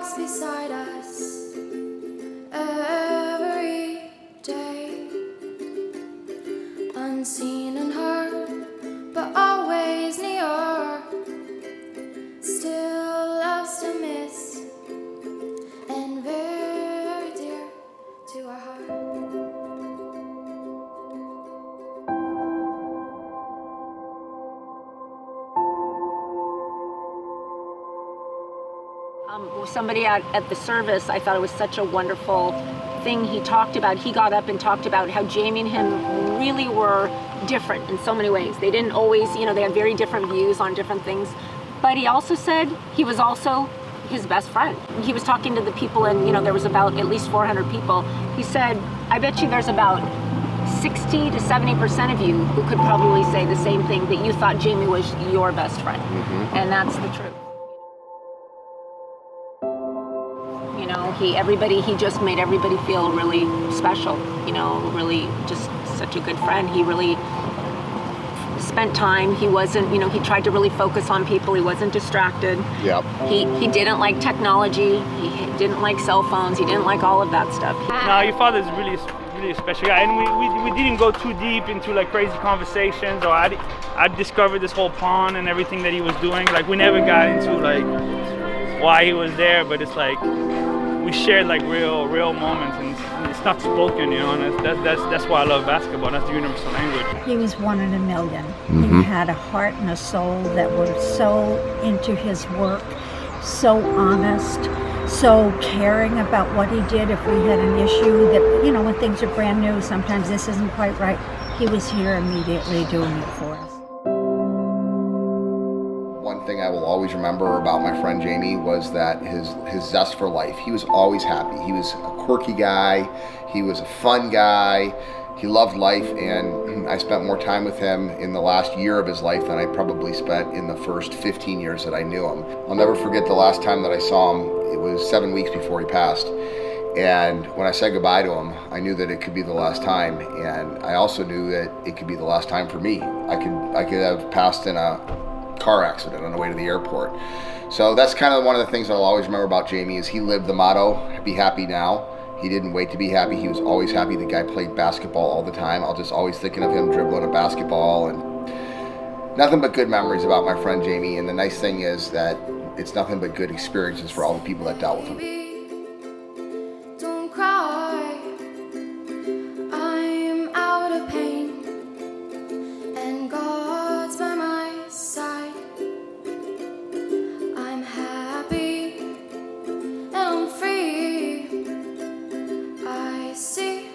walks beside us every day, unseen and heard, but always near, still loves to miss, and very dear to our heart. Somebody at the service, I thought it was such a wonderful thing he talked about. He got up and talked about how Jamie and him really were different in so many ways. They didn't always, they had very different views on different things. But he also said he was also his best friend. He was talking to the people, and there was about at least 400 people. He said, I bet you there's about 60 to 70% of you who could probably say the same thing, that you thought Jamie was your best friend. Mm-hmm. And that's the truth. He just made everybody feel really special, really just such a good friend. He really spent time. He wasn't, he tried to really focus on people. He wasn't distracted. Yep. He didn't like technology. He didn't like cell phones. He didn't like all of that stuff. No, your father's really a special guy. And we didn't go too deep into like crazy conversations, or I discovered this whole pawn and everything that he was doing. Like we never got into like why he was there, but it's like, we shared like real moments, and it's not spoken, and that's why I love basketball. That's the universal language. He was one in a million. Mm-hmm. He had a heart and a soul that were so into his work, so honest, so caring about what he did. If we had an issue that, when things are brand new, sometimes this isn't quite right, he was here immediately doing it for us. One thing I will always remember about my friend Jamie was that his zest for life. He was always happy. He was a quirky guy. He was a fun guy. He loved life, and I spent more time with him in the last year of his life than I probably spent in the first 15 years that I knew him. I'll never forget the last time that I saw him. It was 7 weeks before he passed. And when I said goodbye to him, I knew that it could be the last time, and I also knew that it could be the last time for me. I could have passed in a car accident on the way to the airport. So that's kind of one of the things that I'll always remember about Jamie is he lived the motto, be happy now. He didn't wait to be happy. He was always happy. The guy played basketball all the time. I'll just always thinking of him dribbling a basketball, and nothing but good memories about my friend Jamie. And the nice thing is that it's nothing but good experiences for all the people that dealt with him. Don't cry, I'm out of pain, and God's by my side. I'm happy and I'm free. I see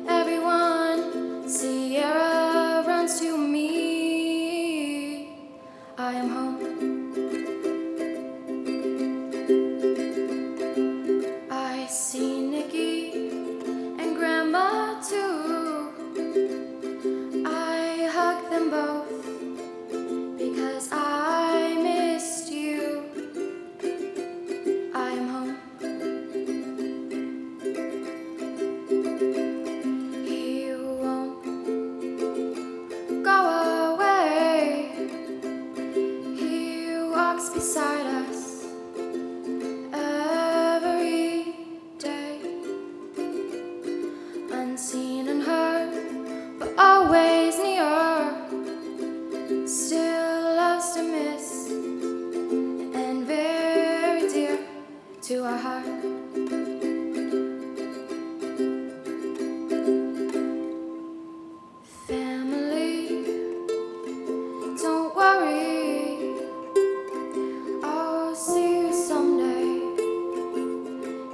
everyone, Sierra runs to me. I am home. I see Nikki and Grandma too. I hug them both because I missed you. I am home. He won't go away. He walks beside us every day, unseen and heard, but always near, still loves to miss, and very dear to our heart. Family, don't worry, I'll see you someday.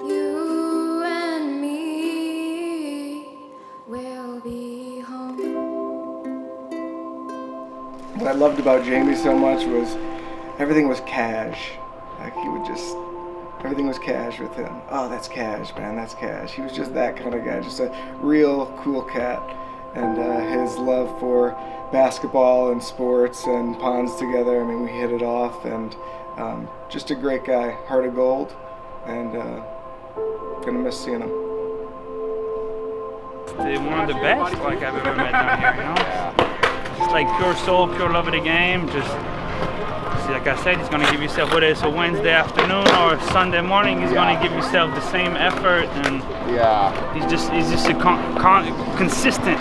You and me will be home. What I loved about Jamie so much was everything was cash. Like he would just, everything was cash with him. Oh, that's cash, man, that's cash. He was just that kind of guy, just a real cool cat. And his love for basketball and sports and ponds together, I mean, we hit it off, and just a great guy, heart of gold, and gonna miss seeing him. One of the best like I've ever met down here, Just like pure soul, pure love of the game, just like I said, he's going to give himself, whether it's a Wednesday afternoon or Sunday morning, he's going to give himself the same effort, and he's just a consistent.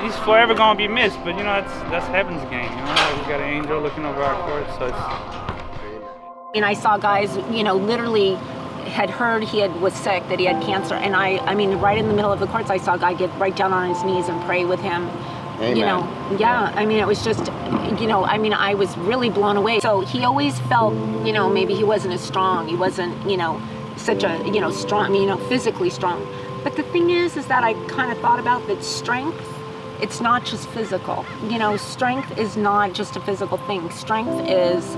He's forever going to be missed, but you know, that's heaven's game. You know, we got an angel looking over our court, so it's. And I saw guys, you know, literally had heard he was sick, that he had cancer, and I mean, right in the middle of the courts, I saw a guy get right down on his knees and pray with him. Amen. You know, yeah, I mean, it was just, you know, I mean, I was really blown away. So he always felt, you know, maybe he wasn't as strong. He wasn't, you know, such a, you know, strong, I mean, you know, physically strong. But the thing is that I kind of thought about that strength, it's not just physical. You know, strength is not just a physical thing. Strength is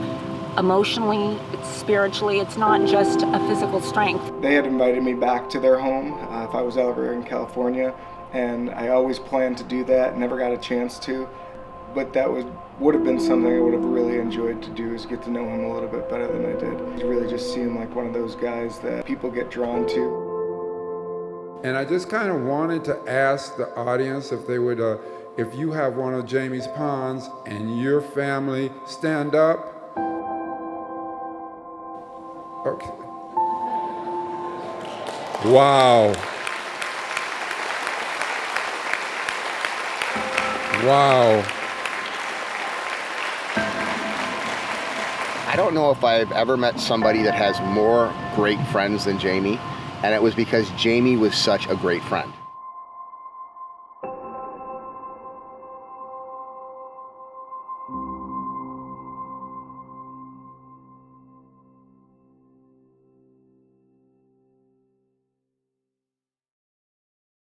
emotionally, it's spiritually, it's not just a physical strength. They had invited me back to their home if I was ever in California, and I always planned to do that, never got a chance to, but that would have been something I would have really enjoyed to do, is get to know him a little bit better than I did. He really just seemed like one of those guys that people get drawn to. And I just kind of wanted to ask the audience if they would, if you have one of Jamie's pawns and your family, stand up. Okay. Wow. Wow. I don't know if I've ever met somebody that has more great friends than Jamie, and it was because Jamie was such a great friend.